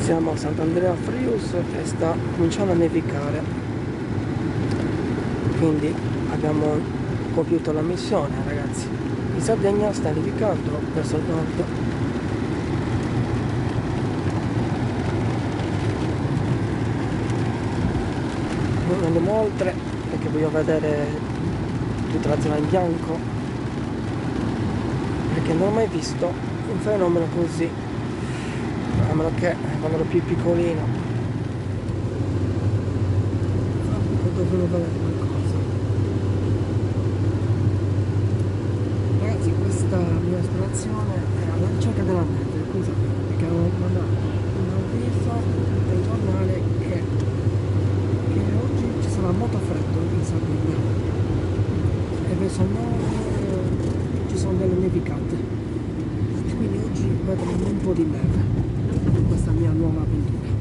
Siamo a Sant'Andrea Frius e sta cominciando a nevicare, quindi abbiamo compiuto la missione, ragazzi. In Sardegna sta nevicando verso il nord. Non andiamo oltre perché voglio vedere tutta la zona in bianco, perché non ho mai visto un fenomeno così, a meno che quando ero più piccolino dovevo vedere qualcosa. Ragazzi, questa mia installazione è alla ricerca della neve, scusa, perché avevo mandato un avviso del giornale che oggi ci sarà molto freddo in Sardegna e verso il nord ci sono delle nevicate, e quindi oggi vedremo un po' di neve in questa mia nuova avventura.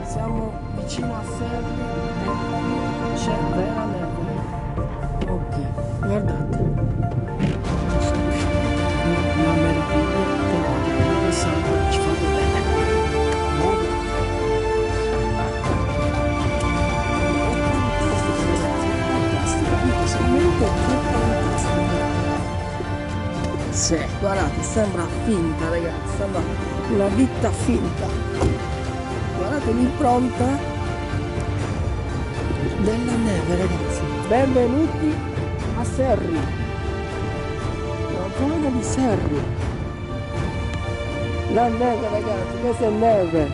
Siamo vicino a Serri e c'è vera neve. Ok, guardate. Una meraviglia climatica, che sangue ci fa bene. Sì, guardate, sembra finta, ragazzi, sembra una vita finta. Guardate l'impronta della neve, ragazzi. Benvenuti a Serri, la zona di Serri. La neve, ragazzi, questa è neve.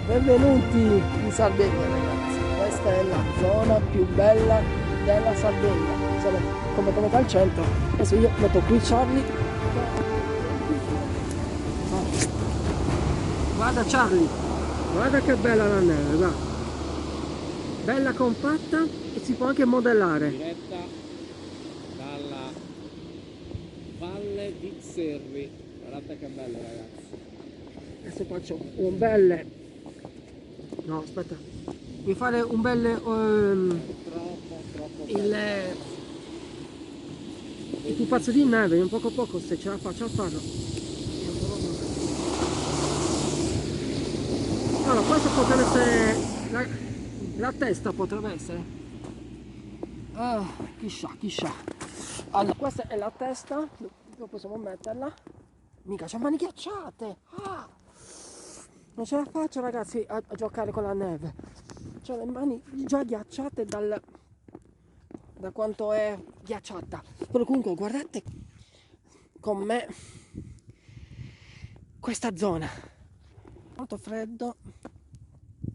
Benvenuti in Sardegna, ragazzi. Questa è la zona più bella della Sardegna. Siamo completamente al centro. Adesso io metto qui Charlie. Guarda Charlie, guarda che bella la neve, va. Bella compatta e si può anche modellare. Diretta dalla valle di Serri. Guardate che bella, ragazzi. Adesso faccio un belle. No, aspetta. di fare un bel Troppo il pupazzo di neve, un poco a poco, se ce la faccio a farlo. Allora, questo potrebbe essere la testa, potrebbe essere. Chissà. Allora, questa è la testa, dove possiamo metterla. Mica c'è mani ghiacciate. Non ce la faccio, ragazzi, a giocare con la neve. C'ho le mani già ghiacciate da quanto è ghiacciata. Però comunque guardate com'è questa zona. Molto freddo.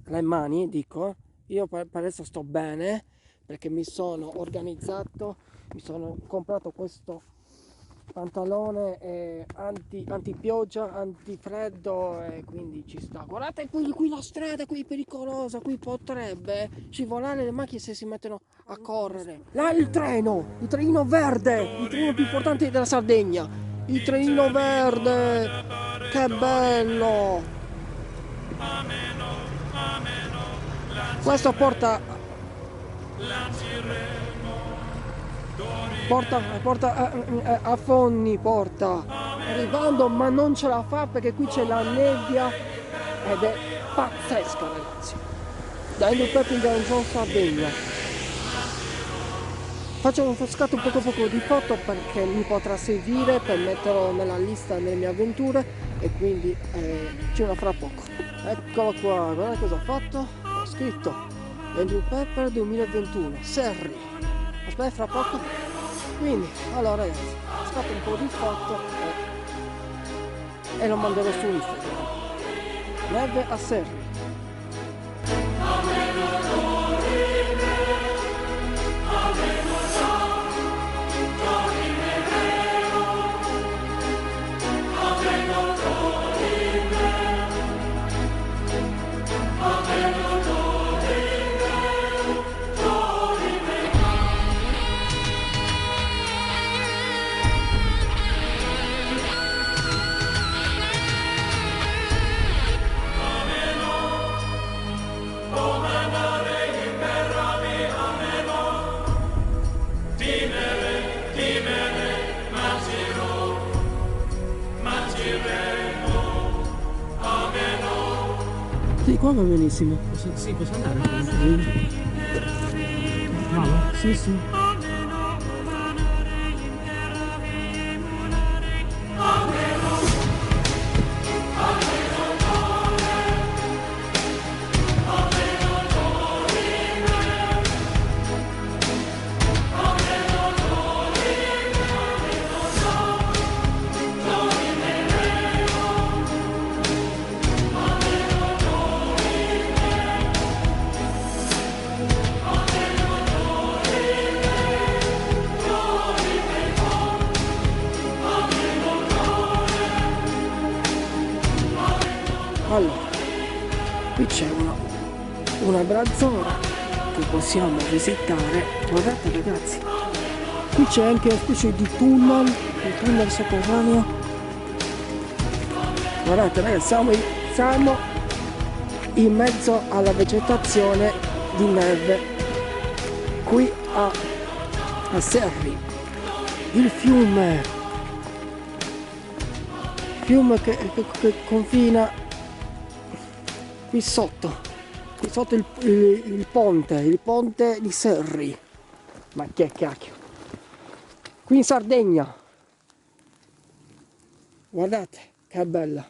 Le mani, dico. Io per adesso sto bene perché mi sono organizzato. Mi sono comprato questo pantalone anti pioggia, anti freddo, e quindi ci sta. Guardate qui la strada, qui è pericolosa, qui potrebbe scivolare le macchine se si mettono a correre. Là il trenino verde, il treno più importante della Sardegna, il trenino verde, che bello. Questo porta a Fonni, arrivando, ma non ce la fa perché qui c'è la nebbia ed è pazzesca, ragazzi. Da Andrew Pepping da John Sardegna. Faccio un scatto un poco di foto perché mi potrà servire per metterlo nella lista delle mie avventure, e quindi ce la farà poco. Eccolo qua, guardate cosa ho fatto. Ho scritto Andrew Pepper 2021 Serri. Aspetta, fra poco. Quindi, allora ragazzi, scatto un po' di foto e lo manderò su Instagram. Neve a Serri. Sì, qua va benissimo. Sì, posso andare? Bravo? Sì. Allora, qui c'è una bella zona che possiamo visitare. Guardate ragazzi, qui c'è anche una specie di tunnel, un tunnel sotterraneo. Guardate ragazzi, siamo in mezzo alla vegetazione di neve qui a Serri. Il fiume che confina qui sotto il ponte di Serri. Ma che cacchio, qui in Sardegna. Guardate che bella,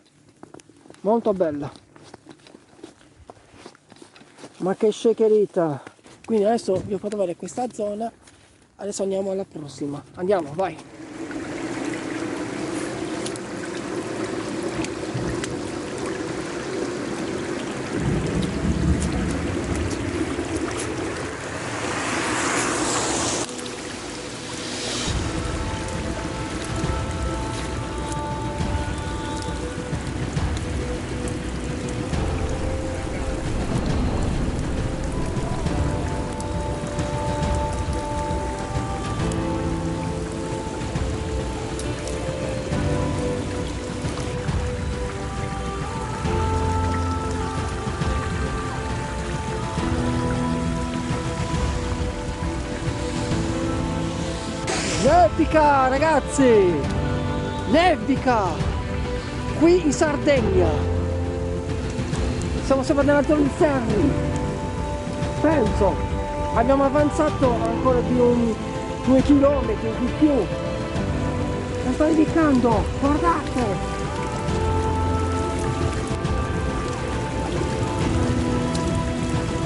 molto bella, ma che shakerita. Quindi adesso vi ho fatto vedere questa zona, adesso andiamo alla prossima. Andiamo, vai. nevica ragazzi, nevica qui in Sardegna, siamo sempre nella zona di Serni, penso abbiamo avanzato ancora di 2 chilometri di più e sta nevicando, guardate.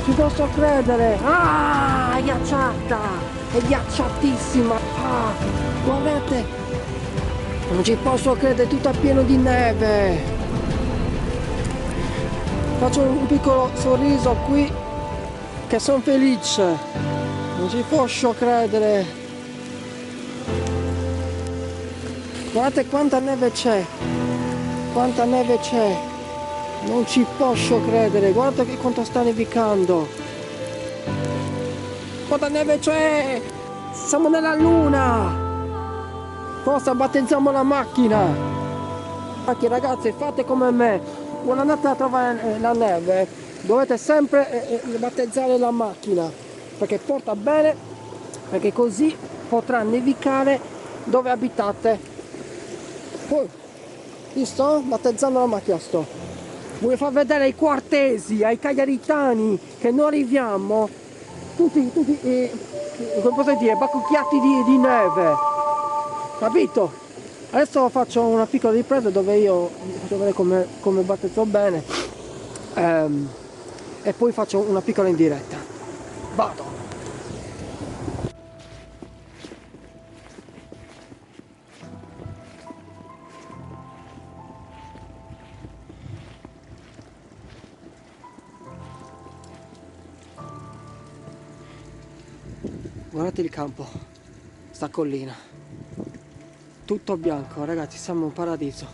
Ci posso credere, è ghiacciata, è ghiacciatissima, guardate, non ci posso credere, è tutta pieno di neve. Faccio un piccolo sorriso qui che sono felice, non ci posso credere. Guardate quanta neve c'è, quanta neve c'è. Non ci posso credere, guarda che quanto sta nevicando. Quanta neve c'è! Siamo nella luna! Forza, battezziamo la macchina! Anche ragazzi, fate come me. Quando andate a trovare la neve, dovete sempre battezzare la macchina. Perché porta bene, perché così potrà nevicare dove abitate. Poi, visto? Battezzando la macchina sto. Vuoi far vedere ai quartesi, ai cagliaritani che non arriviamo, tutti come posso dire, bacucchiati di neve, capito? Adesso faccio una piccola ripresa dove io faccio vedere come battezzo bene e poi faccio una piccola in diretta. Vado! Guardate il campo, sta collina, tutto bianco, ragazzi, siamo in un paradiso.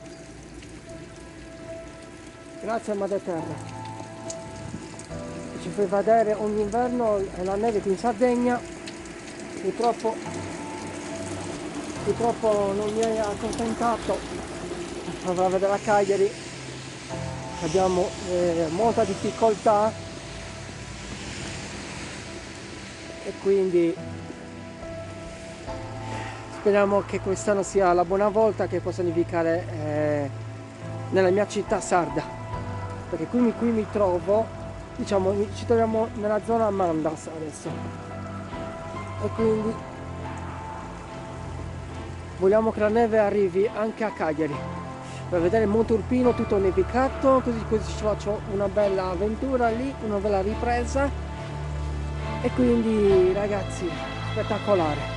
Grazie a Madre Terra, ci fai vedere ogni inverno la neve qui in Sardegna. Purtroppo non mi hai accontentato, avrà vedere a Cagliari, abbiamo molta difficoltà e quindi speriamo che quest'anno sia la buona volta, che possa nevicare nella mia città sarda, perché qui mi trovo, diciamo, ci troviamo nella zona Mandas adesso e quindi vogliamo che la neve arrivi anche a Cagliari per vedere il Monte Urpino tutto nevicato, così ci faccio una bella avventura lì, una bella ripresa e quindi ragazzi, spettacolare,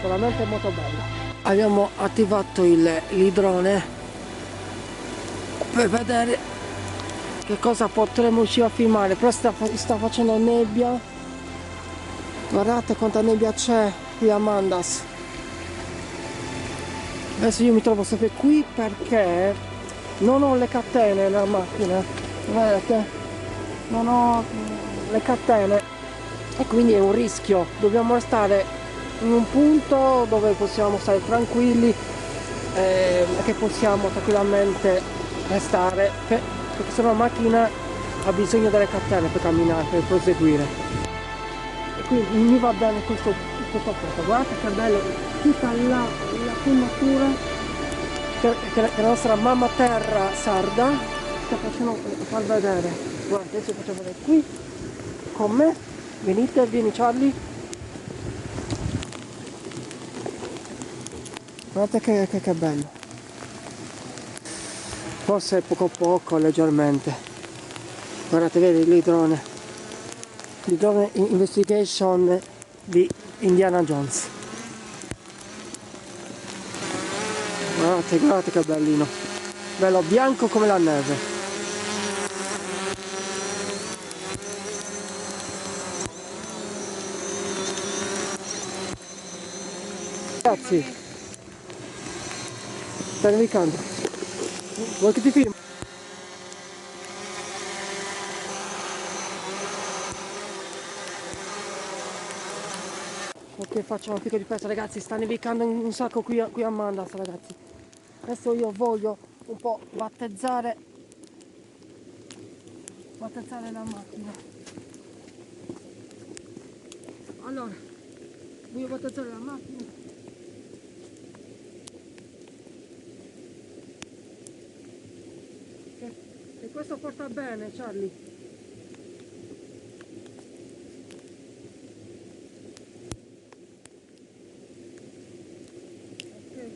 veramente molto bello. Abbiamo attivato l'idrone per vedere che cosa potremo riuscire a filmare, però sta facendo nebbia, guardate quanta nebbia c'è qui a Mandas. Adesso io mi trovo sempre qui perché non ho le catene nella macchina, vedete? Non ho le catene e quindi è un rischio, dobbiamo restare in un punto dove possiamo stare tranquilli e che possiamo tranquillamente restare, perché se no la macchina ha bisogno delle catene per camminare, per proseguire. E quindi mi va bene questo posto, guardate che bello, tutta la natura che la nostra mamma terra sarda sta facendo far vedere. Guardate, adesso faccio vedere qui con me, vieni Charlie, guardate che bello, forse poco leggermente, guardate, vedi l'idrone investigation di Indiana Jones. Guardate che bellino, bello bianco come la neve. Ragazzi, sta nevicando, vuoi che ti filmi? Ok, faccio una piccola ripresa ragazzi, sta nevicando un sacco qui a Mandas ragazzi. Adesso io voglio un po' battezzare la macchina. Allora, voglio battezzare la macchina questo porta bene, Charlie. Ok.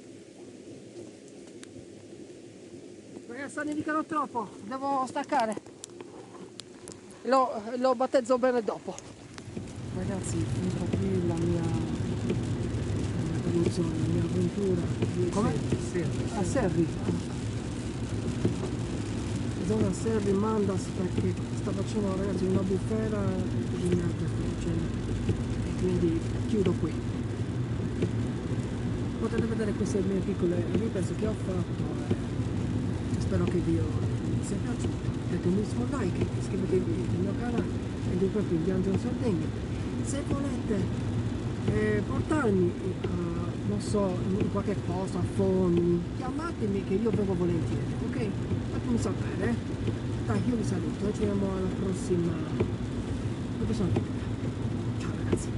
Ragazzi, nevicano troppo, devo staccare. Lo battezzo bene dopo. Ragazzi, entro qui la mia produzione, la mia avventura. Come? A Serri. Zona Serri Mandas, perché sta facendo, ragazzi, una bufera di merda sta facendo. E quindi chiudo qui. Potete vedere queste mie piccole riprese che ho fatto. Spero che vi sia piaciuto. Mettete un bellissimo like, iscrivetevi al mio canale e dunque in Viaggio in Sardegna. Se volete portarmi non so, in qualche posto a Fondi, chiamatemi che io vengo volentieri, ok? Fatemi sapere. Dai, io vi saluto e ci vediamo alla prossima. Ciao ragazzi.